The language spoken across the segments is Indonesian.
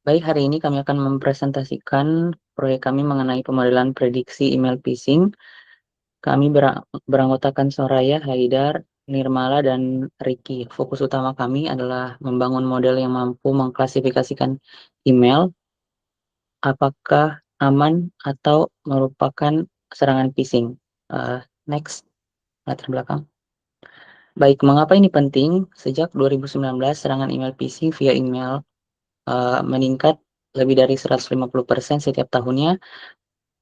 Baik, hari ini kami akan mempresentasikan proyek kami mengenai pemodelan prediksi email phishing. Kami beranggotakan Soraya, Haidar, Nirmala, dan Ricky. Fokus utama kami adalah membangun model yang mampu mengklasifikasikan email apakah aman atau merupakan serangan phishing. Next, latar belakang. Baik, mengapa ini penting? Sejak 2019, serangan email phishing via email meningkat lebih dari 150% setiap tahunnya.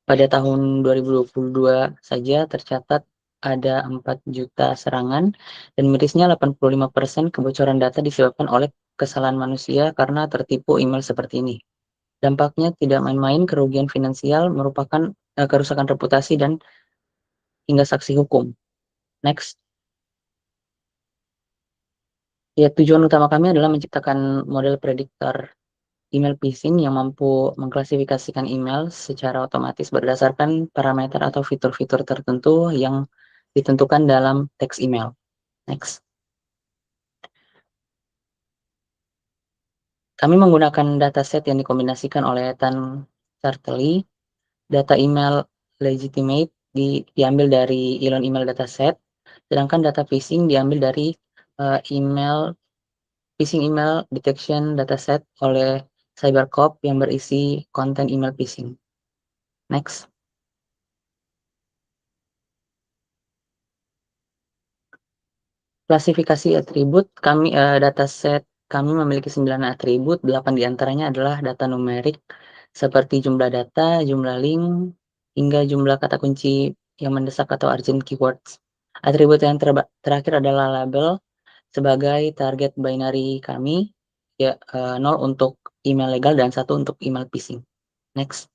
Pada tahun 2022 saja tercatat ada 4 juta serangan dan mirisnya 85% kebocoran data disebabkan oleh kesalahan manusia karena tertipu email seperti ini. Dampaknya tidak main-main, kerugian finansial merupakan kerusakan reputasi dan hingga saksi hukum. Next. Ya, tujuan utama kami adalah menciptakan model prediktor email phishing yang mampu mengklasifikasikan email secara otomatis berdasarkan parameter atau fitur-fitur tertentu yang ditentukan dalam teks email. Next. Kami menggunakan dataset yang dikombinasikan oleh Ethan Sartely. Data email legitimate diambil dari Elon Email Dataset, sedangkan data phishing diambil dari email phishing email detection dataset oleh CyberCop yang berisi konten email phishing. Next. Klasifikasi atribut kami dataset kami memiliki 9 atribut, 8 diantaranya adalah data numerik seperti jumlah data, jumlah link, hingga jumlah kata kunci yang mendesak atau urgent keywords. Atribut yang terakhir adalah label sebagai target binary kami, ya 0 untuk email legal dan 1 untuk email phishing. Next.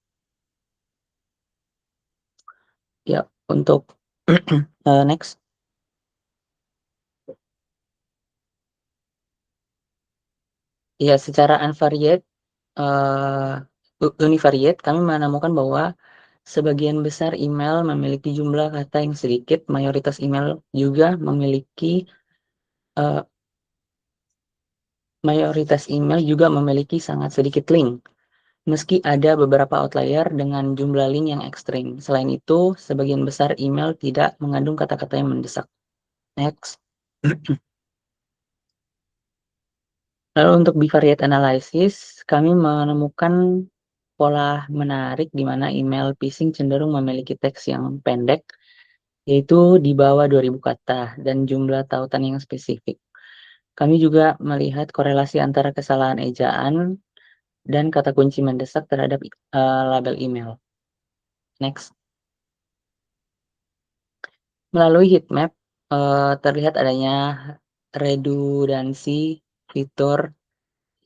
Ya, untuk next. Ya, secara unvariate univariate, kami menemukan bahwa sebagian besar email memiliki jumlah kata yang sedikit, mayoritas email juga uh, memiliki sangat sedikit link, meski ada beberapa outlier dengan jumlah link yang ekstrim. Selain itu, sebagian besar email tidak mengandung kata-kata yang mendesak. Next. Lalu untuk bivariate analysis, kami menemukan pola menarik di mana email phishing cenderung memiliki teks yang pendek, yaitu di bawah 2000 kata, dan jumlah tautan yang spesifik. Kami juga melihat korelasi antara kesalahan ejaan dan kata kunci mendesak terhadap label email. Next. Melalui heatmap, terlihat adanya redundansi fitur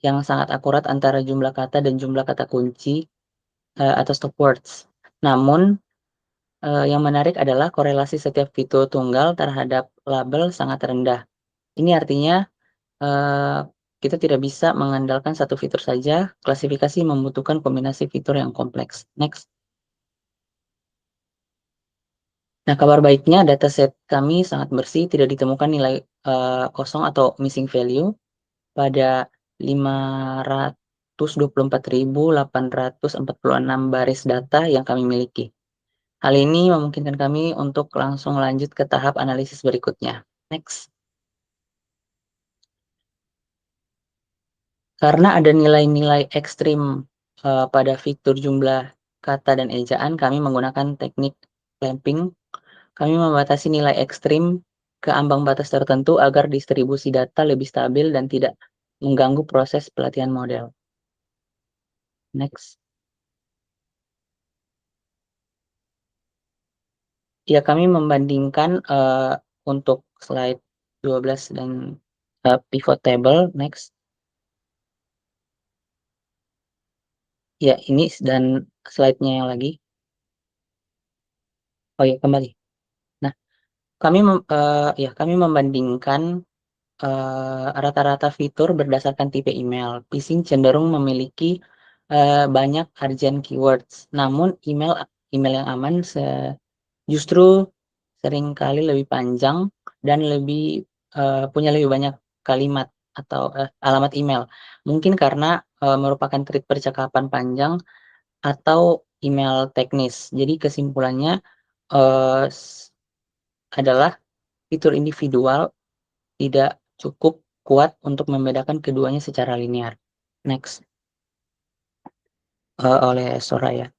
yang sangat akurat antara jumlah kata dan jumlah kata kunci atau stop words. Namun, yang menarik adalah korelasi setiap fitur tunggal terhadap label sangat rendah. Ini artinya eh, kita tidak bisa mengandalkan satu fitur saja. Klasifikasi membutuhkan kombinasi fitur yang kompleks. Next. Nah, kabar baiknya dataset kami sangat bersih, tidak ditemukan nilai kosong atau missing value pada 524.846 baris data yang kami miliki. Hal ini memungkinkan kami untuk langsung lanjut ke tahap analisis berikutnya. Next. Karena ada nilai-nilai ekstrim pada fitur jumlah kata dan ejaan, kami menggunakan teknik clamping. Kami membatasi nilai ekstrim ke ambang batas tertentu agar distribusi data lebih stabil dan tidak mengganggu proses pelatihan model. Next. Ya, kami membandingkan untuk slide 12 dan pivot table. Next. Ya, ini dan slide-nya yang lagi. Oh ya, kembali. Nah, kami membandingkan rata-rata fitur berdasarkan tipe email. Phishing cenderung memiliki banyak urgent keywords. Namun email yang aman justru seringkali lebih panjang dan punya lebih banyak kalimat atau alamat email. Mungkin karena merupakan trik percakapan panjang atau email teknis. Jadi kesimpulannya, eee, adalah fitur individual tidak cukup kuat untuk membedakan keduanya secara linear. Next, oleh Soraya.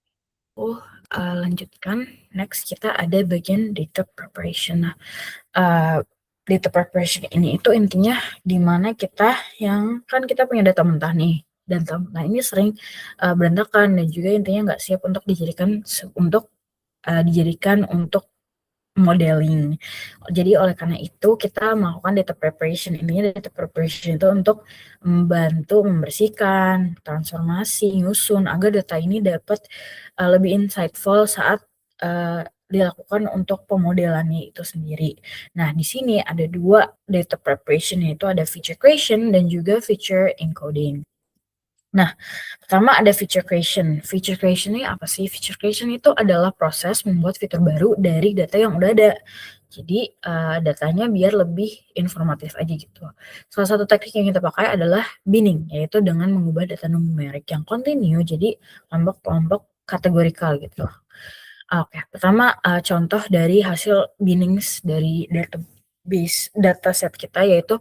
Lanjutkan. Next kita ada bagian data preparation. Nah, data preparation ini itu intinya di mana kita kita punya data mentah nih, dan data mentah ini sering berantakan dan juga intinya nggak siap untuk dijadikan untuk modeling. Jadi oleh karena itu kita melakukan data preparation. Intinya data preparation itu untuk membantu membersihkan, transformasi, nyusun agar data ini dapat lebih insightful saat dilakukan untuk pemodelannya itu sendiri. Nah, di sini ada dua data preparation, yaitu ada feature creation dan juga feature encoding. Nah, pertama ada feature creation. Feature creation ini apa sih? Feature creation itu adalah proses membuat fitur baru dari data yang udah ada. Jadi datanya biar lebih informatif aja gitu. Salah satu teknik yang kita pakai adalah binning, yaitu dengan mengubah data numerik yang continue jadi kelompok-kelompok kategorikal gitu. Oke, pertama contoh dari hasil binnings dari database dataset kita, yaitu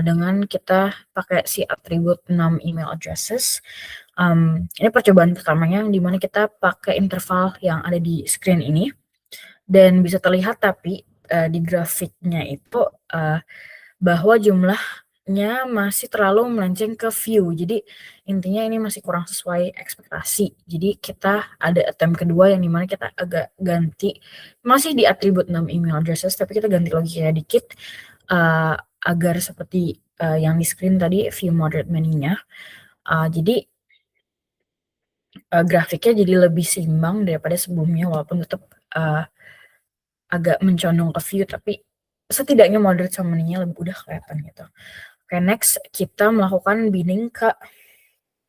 dengan kita pakai si atribut 6 email addresses. Ini percobaan pertamanya di mana kita pakai interval yang ada di screen ini, dan bisa terlihat tapi di grafiknya itu bahwa jumlahnya masih terlalu melenceng ke view. Jadi intinya ini masih kurang sesuai ekspektasi. Jadi kita ada attempt kedua yang dimana kita agak ganti, masih di atribut 6 email addresses, tapi kita ganti logikanya dikit agar seperti yang di screen tadi, view moderate menu-nya. Jadi grafiknya jadi lebih seimbang daripada sebelumnya, walaupun tetap agak mencondong ke view, tapi setidaknya moderate sama menu-nya lebih udah kelihatan gitu. Oke, next kita melakukan binning ke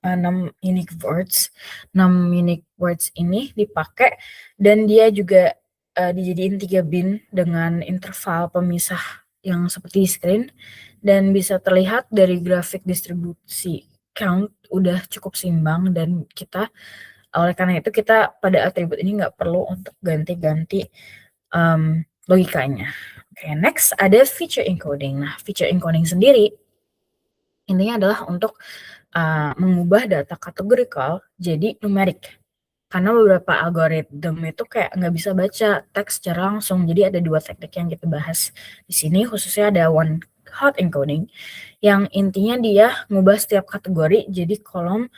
6 unique words. 6 unique words ini dipakai dan dia juga dijadiin 3 bin dengan interval pemisah yang seperti di screen, dan bisa terlihat dari grafik distribusi count udah cukup seimbang, dan oleh karena itu kita pada atribut ini nggak perlu untuk ganti-ganti logikanya. Oke, next ada feature encoding. Nah, feature encoding sendiri intinya adalah untuk mengubah data kategorikal jadi numerik. Karena beberapa algoritma itu kayak nggak bisa baca teks secara langsung. Jadi ada dua teknik yang kita bahas di sini, khususnya ada one hot encoding yang intinya dia ngubah setiap kategori jadi kolom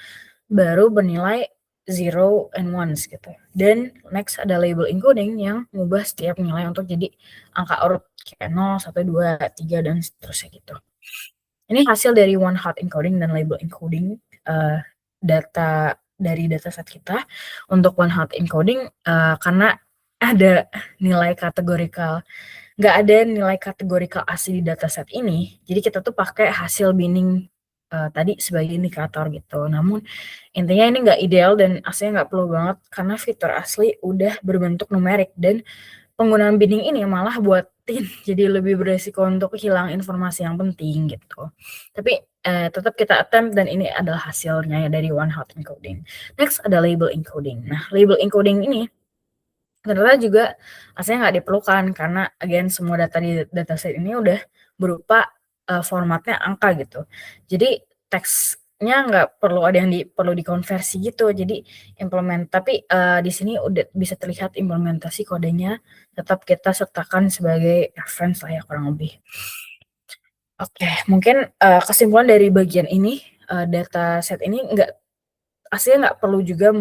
baru bernilai zero and ones gitu. Dan next ada label encoding yang ngubah setiap nilai untuk jadi angka urut kayak 0, 1, 2, 3 dan seterusnya gitu. Ini hasil dari one hot encoding dan label encoding data dari dataset kita. Untuk one hot encoding karena ada nilai kategorikal, nggak ada nilai kategorikal asli di dataset ini, jadi kita tuh pakai hasil binning tadi sebagai indikator gitu. Namun intinya ini nggak ideal dan aslinya nggak perlu banget karena fitur asli udah berbentuk numerik, dan penggunaan binning ini malah buatin jadi lebih beresiko untuk hilang informasi yang penting gitu. Tapi tetap kita attempt dan ini adalah hasilnya ya dari one hot encoding. Next ada label encoding. Nah, label encoding ini ternyata juga aslinya nggak diperlukan karena again semua data di dataset ini udah berupa formatnya angka gitu. Jadi teksnya nggak perlu ada yang perlu dikonversi gitu. Jadi tapi di sini udah bisa terlihat implementasi kodenya tetap kita sertakan sebagai reference lah ya kurang lebih. Oke, mungkin kesimpulan dari bagian ini, dataset ini aslinya nggak perlu juga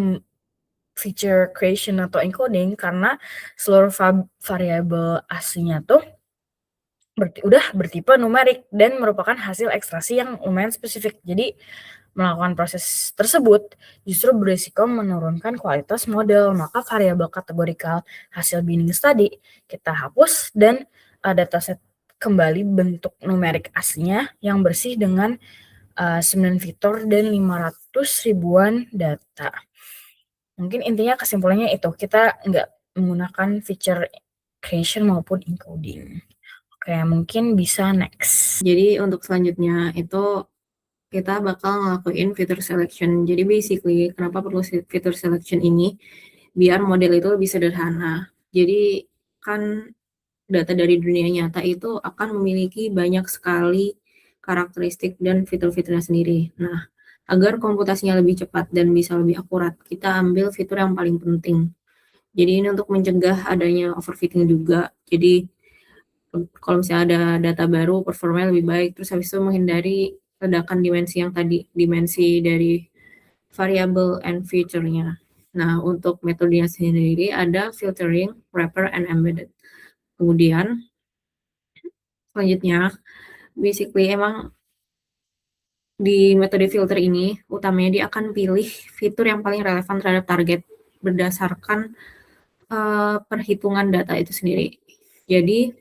feature creation atau encoding karena seluruh variabel aslinya tuh udah bertipe numerik dan merupakan hasil ekstraksi yang lumayan spesifik. Jadi melakukan proses tersebut justru berisiko menurunkan kualitas model. Maka variabel kategorikal hasil binning tadi kita hapus dan dataset kembali bentuk numerik aslinya yang bersih dengan 9 fitur dan 500 ribuan data. Mungkin intinya kesimpulannya itu, kita nggak menggunakan feature creation maupun encoding. Oke, mungkin bisa next. Jadi untuk selanjutnya itu kita bakal ngelakuin fitur selection. Jadi basically kenapa perlu fitur selection ini? Biar model itu lebih sederhana. Jadi kan data dari dunia nyata itu akan memiliki banyak sekali karakteristik dan fitur-fiturnya sendiri. Nah, agar komputasinya lebih cepat dan bisa lebih akurat, kita ambil fitur yang paling penting. Jadi ini untuk mencegah adanya overfitting juga. Jadi kalau misalnya ada data baru, performanya lebih baik. Terus habis itu menghindari ledakan dimensi yang tadi, dimensi dari variable and feature-nya. Nah, untuk metodenya sendiri ada filtering, wrapper, and embedded. Kemudian, selanjutnya, basically emang di metode filter ini, utamanya dia akan pilih fitur yang paling relevan terhadap target berdasarkan perhitungan data itu sendiri. Jadi,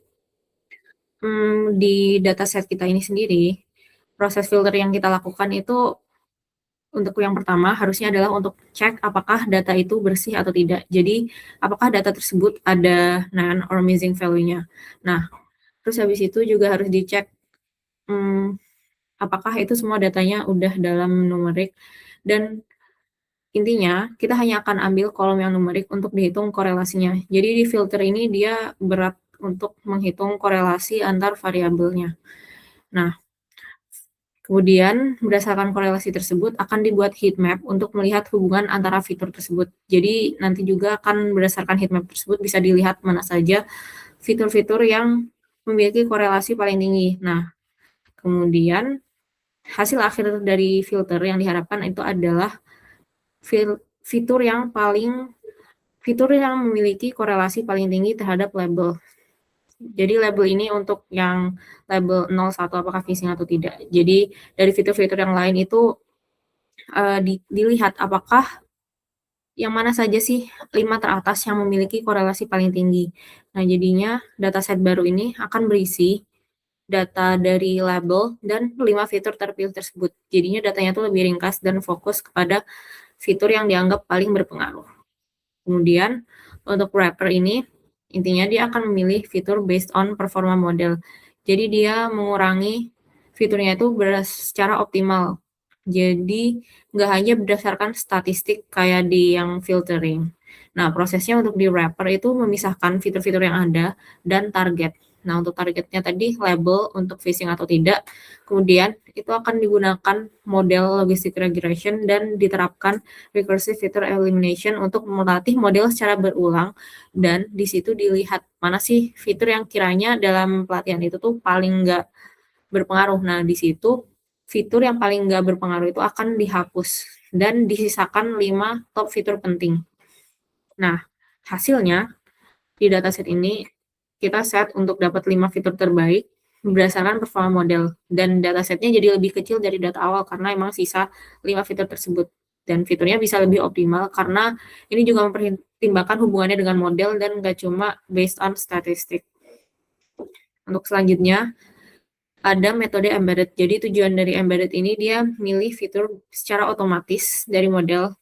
di dataset kita ini sendiri, proses filter yang kita lakukan itu untuk yang pertama harusnya adalah untuk cek apakah data itu bersih atau tidak. Jadi, apakah data tersebut ada non or missing value-nya. Nah, terus habis itu juga harus dicek apakah itu semua datanya udah dalam numerik, dan intinya kita hanya akan ambil kolom yang numerik untuk dihitung korelasinya. Jadi di filter ini dia berat untuk menghitung korelasi antar variabelnya. Nah, kemudian berdasarkan korelasi tersebut akan dibuat heat map untuk melihat hubungan antara fitur tersebut. Jadi nanti juga akan berdasarkan heat map tersebut bisa dilihat mana saja fitur-fitur yang memiliki korelasi paling tinggi. Nah, kemudian hasil akhir dari filter yang diharapkan itu adalah fitur yang memiliki korelasi paling tinggi terhadap label. Jadi label ini untuk yang label 01 apakah phishing atau tidak. Jadi dari fitur-fitur yang lain itu dilihat apakah yang mana saja sih 5 teratas yang memiliki korelasi paling tinggi. Nah, jadinya dataset baru ini akan berisi data dari label dan 5 fitur terpilih tersebut. Jadinya datanya tuh lebih ringkas dan fokus kepada fitur yang dianggap paling berpengaruh. Kemudian untuk wrapper ini, intinya dia akan memilih fitur based on performa model. Jadi dia mengurangi fiturnya itu secara optimal. Jadi nggak hanya berdasarkan statistik kayak di yang filtering. Nah, prosesnya untuk di wrapper itu memisahkan fitur-fitur yang ada dan target. Nah, untuk targetnya tadi label untuk phishing atau tidak. Kemudian itu akan digunakan model logistic regression dan diterapkan recursive feature elimination untuk melatih model secara berulang, dan di situ dilihat mana sih fitur yang kiranya dalam pelatihan itu tuh paling nggak berpengaruh. Nah, di situ fitur yang paling nggak berpengaruh itu akan dihapus dan disisakan 5 top fitur penting. Nah, hasilnya di dataset ini kita set untuk dapat 5 fitur terbaik berdasarkan performa model, dan datasetnya jadi lebih kecil dari data awal karena emang sisa 5 fitur tersebut, dan fiturnya bisa lebih optimal karena ini juga mempertimbangkan hubungannya dengan model dan nggak cuma based on statistik. Untuk selanjutnya ada metode embedded. Jadi tujuan dari embedded ini dia milih fitur secara otomatis dari model.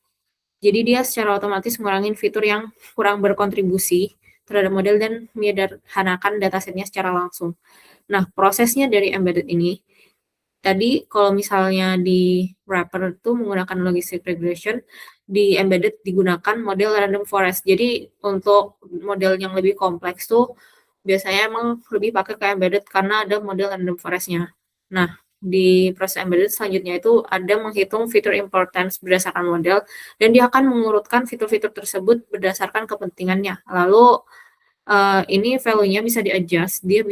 Jadi dia secara otomatis ngurangin fitur yang kurang berkontribusi terhadap model dan menyederhanakan datasetnya secara langsung. Nah, prosesnya dari embedded ini, tadi kalau misalnya di wrapper itu menggunakan logistic regression, di embedded digunakan model random forest. Jadi untuk model yang lebih kompleks tuh biasanya emang lebih pakai ke embedded karena ada model random forest-nya. Nah, di proses embedded selanjutnya itu ada menghitung fitur importance berdasarkan model, dan dia akan mengurutkan fitur-fitur tersebut berdasarkan kepentingannya. Lalu ini value-nya bisa di-adjust, dia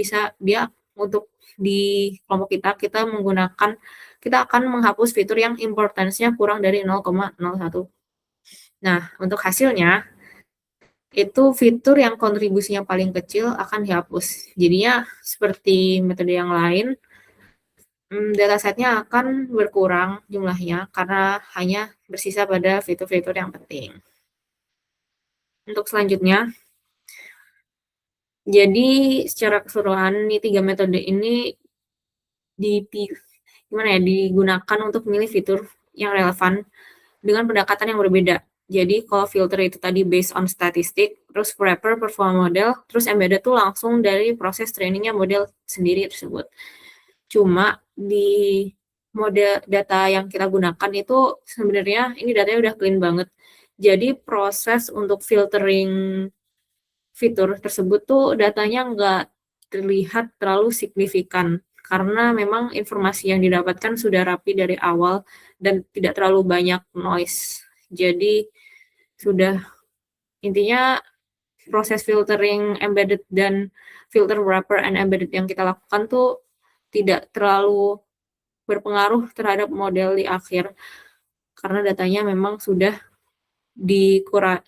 untuk di kelompok kita akan menghapus fitur yang importance-nya kurang dari 0,01. Nah, untuk hasilnya itu fitur yang kontribusinya paling kecil akan dihapus. Jadinya seperti metode yang lain, datasetnya akan berkurang jumlahnya karena hanya bersisa pada fitur-fitur yang penting. Untuk selanjutnya, jadi secara keseluruhan nih 3 metode ini digunakan untuk memilih fitur yang relevan dengan pendekatan yang berbeda. Jadi kalau filter itu tadi based on statistik, terus wrapper performa model, terus embedded tuh langsung dari proses trainingnya model sendiri tersebut. Cuma di model data yang kita gunakan itu sebenarnya ini datanya udah clean banget. Jadi proses untuk filtering fitur tersebut tuh datanya nggak terlihat terlalu signifikan karena memang informasi yang didapatkan sudah rapi dari awal dan tidak terlalu banyak noise. Jadi sudah intinya proses filtering embedded dan filter wrapper and embedded yang kita lakukan tuh tidak terlalu berpengaruh terhadap model di akhir karena datanya memang sudah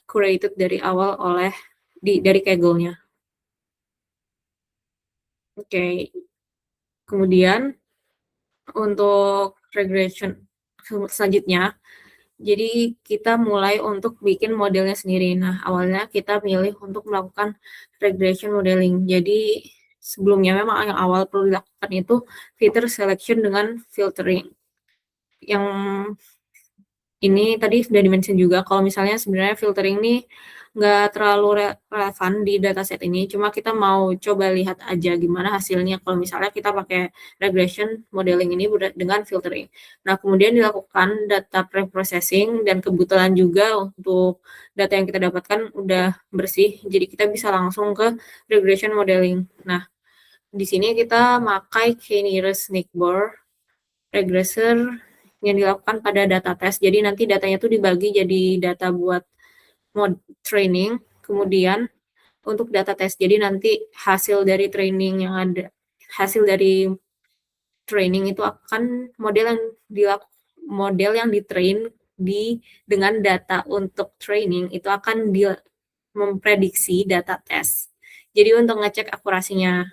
curated dari awal oleh dari Kaggle-nya. Oke. Kemudian untuk regression selanjutnya, jadi kita mulai untuk bikin modelnya sendiri. Nah, awalnya kita milih untuk melakukan regression modeling. Jadi sebelumnya memang yang awal perlu dilakukan itu feature selection dengan filtering. Yang ini tadi sudah di-mention juga kalau misalnya sebenarnya filtering ini nggak terlalu relevan di dataset ini, cuma kita mau coba lihat aja gimana hasilnya kalau misalnya kita pakai regression modeling ini dengan filtering. Nah, kemudian dilakukan data pre-processing dan kebetulan juga untuk data yang kita dapatkan udah bersih, jadi kita bisa langsung ke regression modeling. Nah, di sini kita pakai k-nearest neighbor regressor yang dilakukan pada data test. Jadi nanti datanya itu dibagi jadi data buat mode training, kemudian untuk data test. Jadi nanti hasil dari training yang ada, hasil dari training itu akan model yang ditrain dengan data untuk training itu akan memprediksi data test. Jadi untuk ngecek akurasinya.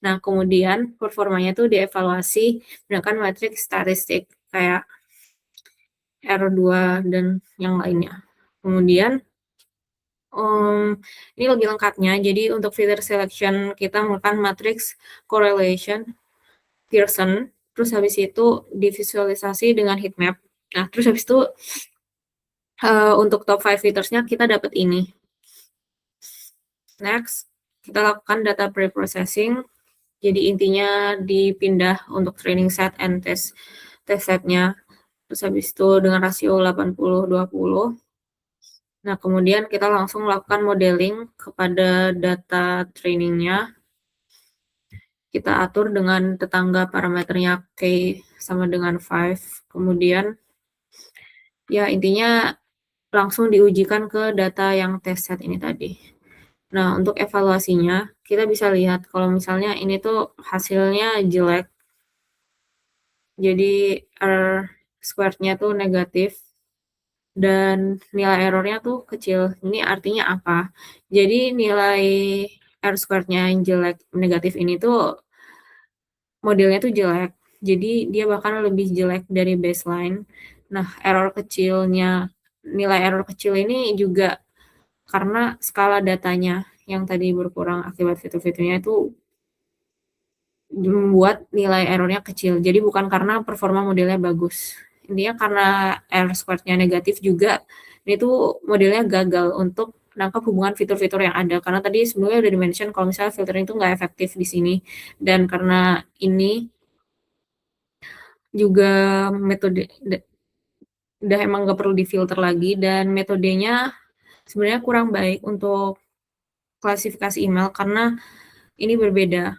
Nah, kemudian performanya itu dievaluasi menggunakan matriks statistik kayak R2 dan yang lainnya. Kemudian ini lebih lengkapnya. Jadi untuk filter selection kita menggunakan matriks correlation Pearson. Terus habis itu divisualisasi dengan heatmap. Nah, terus habis itu untuk top 5 featuresnya kita dapat ini. Next, kita lakukan data pre-processing. Jadi intinya dipindah untuk training set and test setnya. Terus habis itu dengan rasio 80-20. Nah, kemudian kita langsung lakukan modeling kepada data trainingnya. Kita atur dengan tetangga parameternya K sama dengan 5. Kemudian, ya intinya langsung diujikan ke data yang test set ini tadi. Nah, untuk evaluasinya, kita bisa lihat kalau misalnya ini tuh hasilnya jelek. Jadi R squared-nya tuh negatif dan nilai errornya tuh kecil. Ini artinya apa? Jadi nilai R squared-nya yang jelek negatif ini tuh modelnya tuh jelek. Jadi dia bahkan lebih jelek dari baseline. Nah, nilai error kecil ini juga karena skala datanya yang tadi berkurang akibat fitur-fiturnya itu membuat nilai errornya kecil. Jadi bukan karena performa modelnya bagus. Intinya karena R squared-nya negatif juga, ini tuh modelnya gagal untuk menangkap hubungan fitur-fitur yang ada. Karena tadi sebelumnya udah di-mention kalau misalnya filtering itu nggak efektif di sini. Dan karena ini juga metode udah emang nggak perlu difilter lagi dan metodenya sebenarnya kurang baik untuk klasifikasi email karena ini berbeda.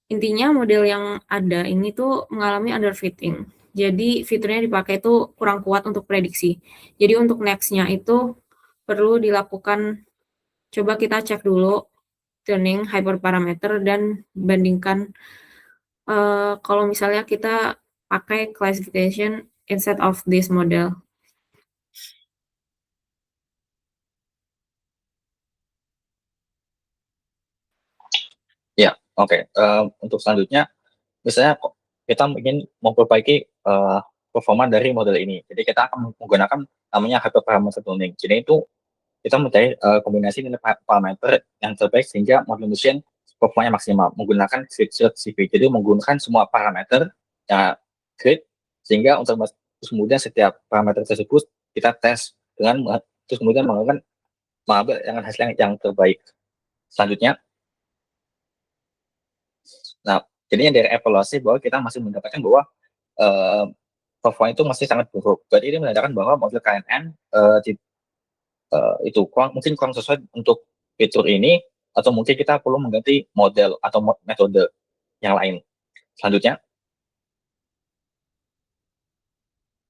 Intinya model yang ada ini tuh mengalami underfitting. Jadi fiturnya dipakai itu kurang kuat untuk prediksi. Jadi untuk next-nya itu perlu dilakukan, coba kita cek dulu tuning hyperparameter dan bandingkan kalau misalnya kita pakai classification instead of this model. Ya, oke. Untuk selanjutnya, misalnya kita ingin memperbaiki performa dari model ini. Jadi kita akan menggunakan namanya hyperparameter tuning. Jadi itu kita mencari kombinasi nilai parameter yang terbaik sehingga model mesin performanya maksimal menggunakan grid search CV. Jadi menggunakan semua parameter yang grid sehingga untuk terus kemudian setiap parameter tersebut kita tes dengan terus kemudian mengambil dengan hasil yang terbaik. Selanjutnya, nah Jadinya dari evaluasi bahwa kita masih mendapatkan bahwa performa itu masih sangat buruk. Berarti ini menandakan bahwa model KNN itu mungkin kurang sesuai untuk fitur ini, atau mungkin kita perlu mengganti model atau metode yang lain. Selanjutnya,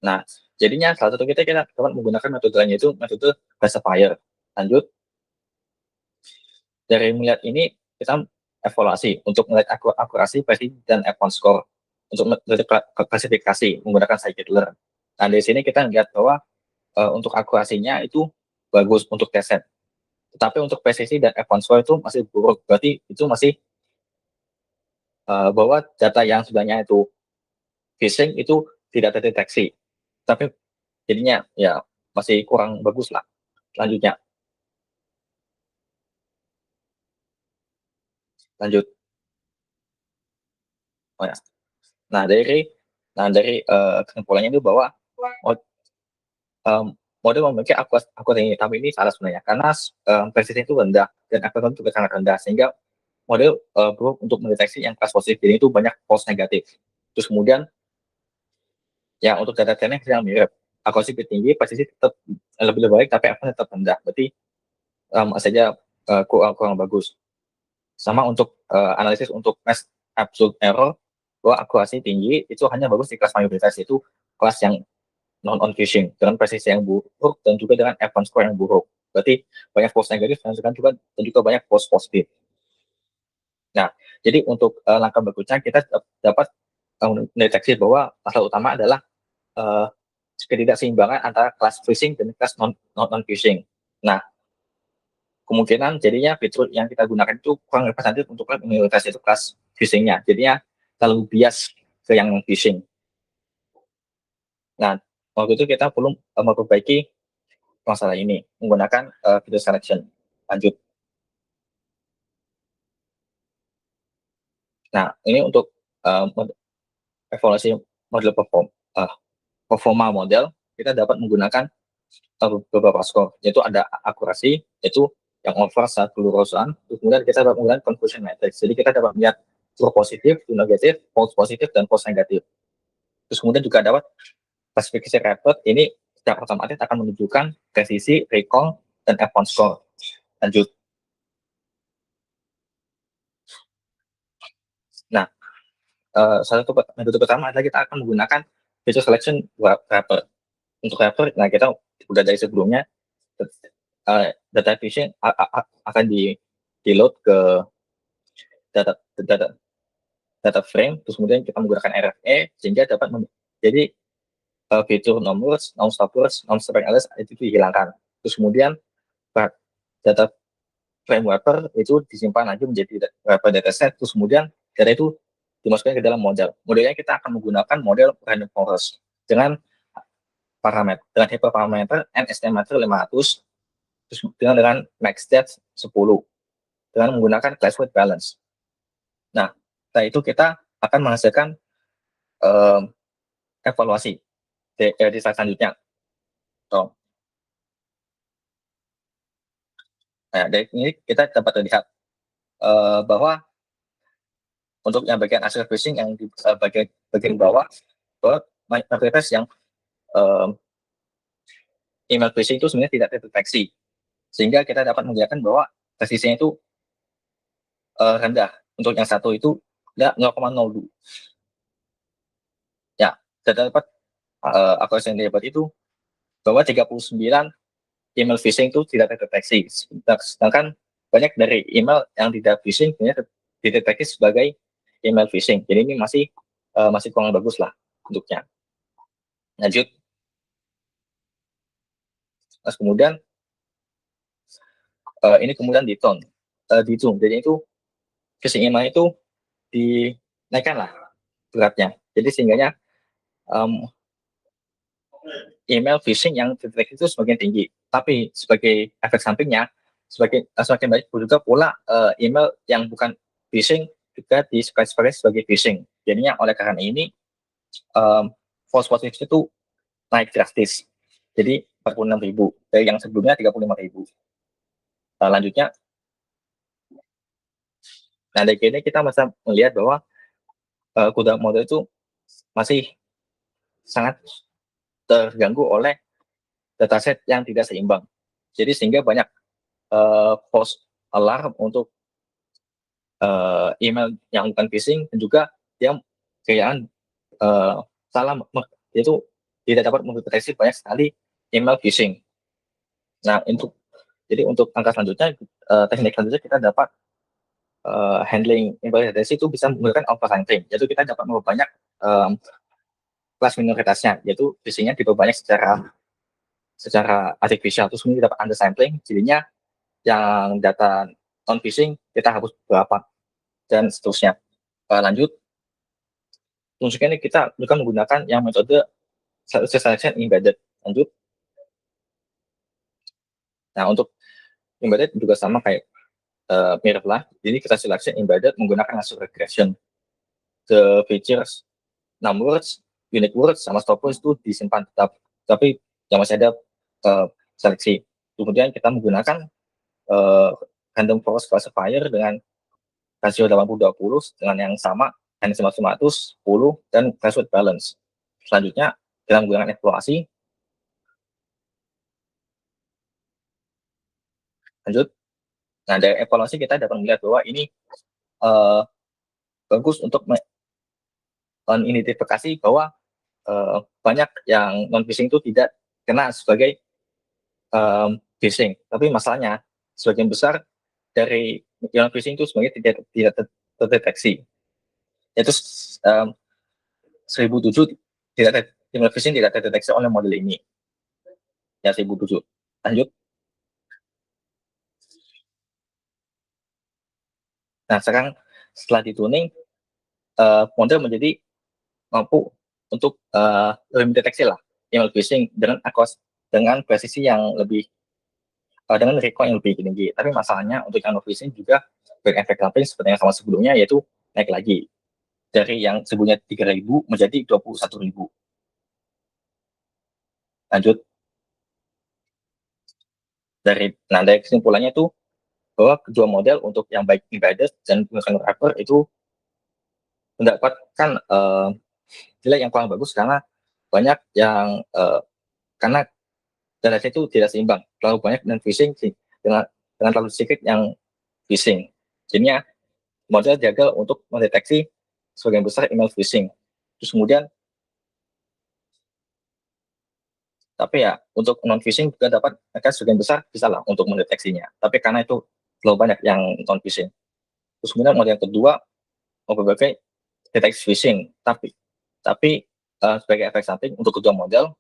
nah jadinya salah satu kita dapat menggunakan metode lainnya itu metode classifier. Lanjut, dari melihat ini kita evaluasi untuk melihat akurasi, presisi, dan advance score untuk metode klasifikasi menggunakan scikit-learn. Nah di sini kita lihat bahwa untuk akurasinya itu bagus untuk test set, tetapi untuk presisi dan advance score itu masih buruk. Berarti itu masih bahwa data yang sebenarnya itu phishing itu tidak terdeteksi, tapi jadinya ya masih kurang bagus lah. Selanjutnya, lanjut. Oh ya. Nah dari kesimpulannya itu bahwa model memiliki akurasi ini, tapi ini salah sebenarnya karena presisi itu rendah dan akurasi juga sangat rendah, sehingga model perlu untuk mendeteksi yang kelas positif. Jadi itu banyak false negatif. Terus kemudian ya untuk data training yang mirip, akurasi lebih tinggi, presisi tetap lebih baik, tapi akurasi tetap rendah. Berarti saja kurang bagus. Sama untuk analisis untuk mass absolute error, bahwa akurasi tinggi itu hanya bagus di kelas mayoritas, itu kelas yang non on phishing dengan presisi yang buruk dan juga dengan advance score yang buruk. Berarti banyak false negatif dan juga banyak false positif. Nah, jadi untuk langkah berikutnya kita dapat mendeteksi bahwa masalah utama adalah ketidakseimbangan antara kelas phishing dan kelas non phishing. Nah, kemungkinan jadinya fitur yang kita gunakan itu kurang representatif untuk minoritas itu kelas phishing-nya. Jadinya terlalu bias ke yang non phishing. Nah, waktu itu kita perlu memperbaiki masalah ini menggunakan fitur selection. Lanjut. Nah, ini untuk evaluasi model performa model, kita dapat menggunakan beberapa skor, yaitu ada akurasi, yaitu yang over saat kelulusan, kemudian kita dapat menggunakan confusion matrix. Jadi kita dapat melihat true positif, true negatif, false positif, dan false negatif. Terus kemudian juga dapat klasifikasi rapid, ini secara otomatis akan menunjukkan presisi, recall, dan advance score. Lanjut. Nah, salah satu metode pertama adalah kita akan menggunakan feature selection wrapper. Untuk wrapper, nah kita udah dari sebelumnya data phishing akan di load ke data frame, terus kemudian kita menggunakan RFA sehingga dapat menjadi fitur non-words, non-stop-words, non-storing alias itu dihilangkan. Terus kemudian data frame wrapper itu disimpan lagi menjadi wrapper dataset, terus kemudian data itu dimasukkan ke dalam model. Modelnya kita akan menggunakan model random forest dengan parameter, dengan hyperparameter and estimator 500, terus dengan max stats 10, dengan menggunakan class weight balance. Nah, setelah itu kita akan menghasilkan evaluasi di slide selanjutnya. So, nah, dari ini kita dapat melihat bahwa untuk yang bagian hasil phishing yang di bagian bawah, bahwa mayoritas yang email phishing itu sebenarnya tidak terdeteksi, sehingga kita dapat melihatkan bahwa presisinya itu rendah. Untuk yang satu itu 0,02. Ya, kita dapat akurasi yang dapat itu bahwa 39 email phishing itu tidak terdeteksi, sedangkan banyak dari email yang tidak phishing dideteksi sebagai email phishing. Jadi ini masih kurang bagus lah bentuknya. Lanjut. Terus kemudian ini kemudian dihitung. Jadi itu phishing email itu dinaikkan lah beratnya. Jadi sehingganya email phishing yang terdeteksi itu semakin tinggi. Tapi sebagai efek sampingnya, semakin baik juga pula email yang bukan phishing juga disebut sebagai phishing. Jadinya oleh karena ini false positive itu naik drastis. Jadi 46.000 dari yang sebelumnya 35.000. Nah, lanjutnya, nah dari ini kita bisa melihat bahwa kuda model itu masih sangat terganggu oleh dataset yang tidak seimbang. Jadi sehingga banyak false alarm untuk email yang bukan phishing, dan juga yang kayaan salah, yaitu tidak dapat mendeteksi banyak sekali email phishing. Nah, jadi untuk angka selanjutnya, teknik selanjutnya kita dapat handling email deteksi itu bisa menggunakan oversampling, yaitu kita dapat memperbanyak kelas minoritasnya, yaitu phishingnya diperbanyak secara artificial, terus kemudian kita dapat undersampling, jadinya yang data non phishing kita hapus berapa, dan seterusnya. Lanjut, selanjutnya kita juga menggunakan yang metode selection embedded. Lanjut. Nah, untuk embedded juga sama kayak mirip lah. Jadi kita selection embedded menggunakan lasso regression. The features, numbers, unique words, sama stop words itu disimpan tetap, tapi yang masih ada seleksi. Kemudian kita menggunakan random forest classifier dengan rasio 80-20 dengan yang sama, N910, 10, dan threshold balance. Selanjutnya, kita menggunakan evaluasi. Lanjut. Nah, dari evaluasi kita dapat melihat bahwa ini bagus untuk mengidentifikasi bahwa banyak yang non-phishing itu tidak kena sebagai phishing. Tapi masalahnya, sebagian besar dari yang phishing itu sebenarnya tidak terdeteksi. Yaitu 1007 email phishing tidak terdeteksi oleh model ini. Ya, 1007. Lanjut. Nah, sekarang setelah dituning, model menjadi mampu untuk lebih mendeteksi lah email phishing dengan presisi yang lebih, dengan recall yang lebih tinggi. Tapi masalahnya untuk yang phishing juga efek samping seperti yang sama sebelumnya, yaitu naik lagi dari yang sebelumnya 3.000 menjadi 21.000. Lanjut. Dari kesimpulannya itu bahwa kedua model untuk yang baik embedded dan menggunakan wrapper itu mendapatkan nilai yang kurang bagus karena banyak yang karena data itu tidak seimbang, terlalu banyak dan phishing dengan terlalu sedikit yang phishing. Jadinya model gagal untuk mendeteksi sebagian besar email phishing. Terus kemudian, tapi ya untuk non phishing juga dapat, mereka sebagian besar bisa lah untuk mendeteksinya. Tapi karena itu terlalu banyak yang non phishing. Terus kemudian model yang kedua berbagai deteksi phishing, tapi sebagai efek samping untuk kedua model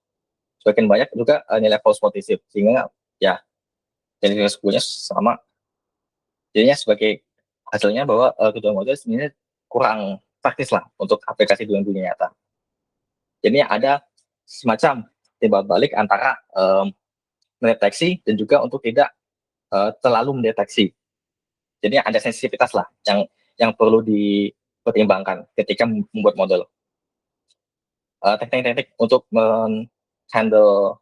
semakin banyak juga nilai false positive, sehingga ya jadi sebetulnya sama. Jadinya sebagai hasilnya bahwa kedua model sebenarnya kurang praktis lah untuk aplikasi dunia nyata. Jadinya ada semacam timbal balik antara mendeteksi dan juga untuk tidak terlalu mendeteksi. Jadi ada sensitivitas lah yang perlu dipertimbangkan ketika membuat model. Teknik-teknik untuk handle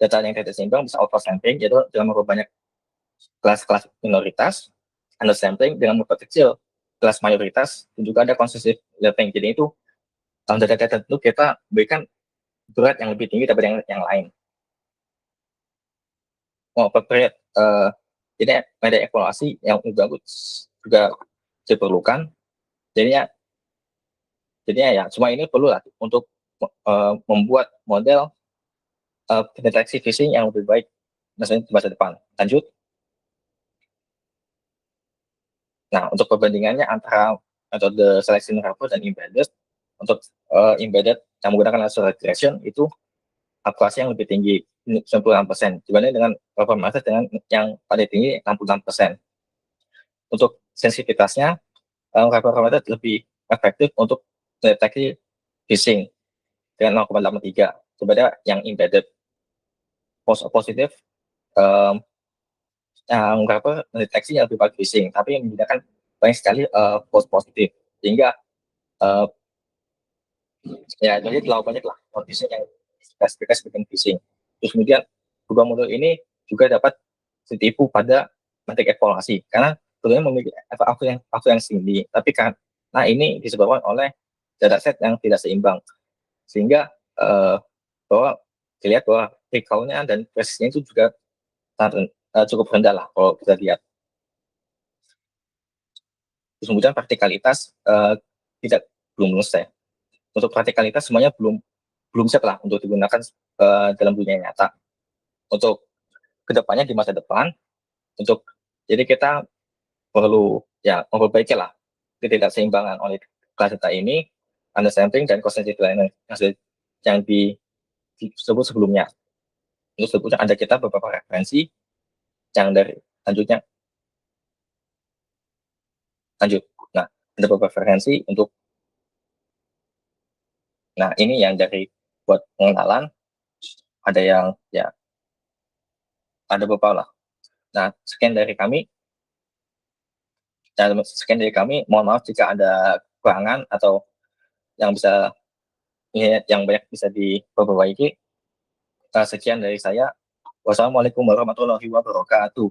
data yang tidak seimbang bisa oversampling, yaitu dengan memperbanyak kelas-kelas minoritas, undersampling dengan memperkecil kelas mayoritas, dan juga ada consistent leveling. Jadi itu data-data tertentu kita berikan berat yang lebih tinggi daripada yang lain. Jadi ada evaluasi yang bagus juga diperlukan. Jadinya ya semua ini perlu lah untuk membuat model deteksi phishing yang lebih baik di masa depan. Lanjut. Nah, untuk perbandingannya antara metode selection wrapper dan embedded, untuk embedded yang menggunakan lasso regression itu akurasi yang lebih tinggi 96% dibanding dengan performance dengan yang paling tinggi 66%. Untuk sensitivitasnya, wrapper method lebih efektif untuk mendeteksi phishing dengan 0,83 daripada yang embedded. Positif, yang wrapper mendeteksi yang lebih baik phishing, tapi menggunakan banyak sekali false positif, sehingga ya jadi terlalu banyak lah phishing yang spesifikasi sebagai phishing. Terus kemudian kedua model ini juga dapat ditipu pada metrik evaluasi karena keduanya memiliki waktu yang tinggi, tapi karena ini disebabkan oleh dataset yang tidak seimbang, sehingga bahwa dilihat bahwa recall-nya dan presisinya itu juga cukup rendah lah kalau kita lihat. Terus kemudian praktikalitas belum selesai. Untuk praktikalitas semuanya belum siap lah untuk digunakan dalam dunia nyata. Untuk kedepannya di masa depan, jadi kita perlu memperbaiki lah ketidakseimbangan oleh kelas data ini, undersampling dan cognitive learning yang disebut sebelumnya. Untuk sebutnya ada kita beberapa referensi yang dari lanjut. Nah, ada beberapa referensi untuk ini yang dari buat pengenalan, ada yang ada beberapa lah. Nah, sekian dari kami. Mohon maaf jika ada kekurangan atau yang banyak bisa diperbaiki. Sekian dari saya. Wassalamualaikum warahmatullahi wabarakatuh.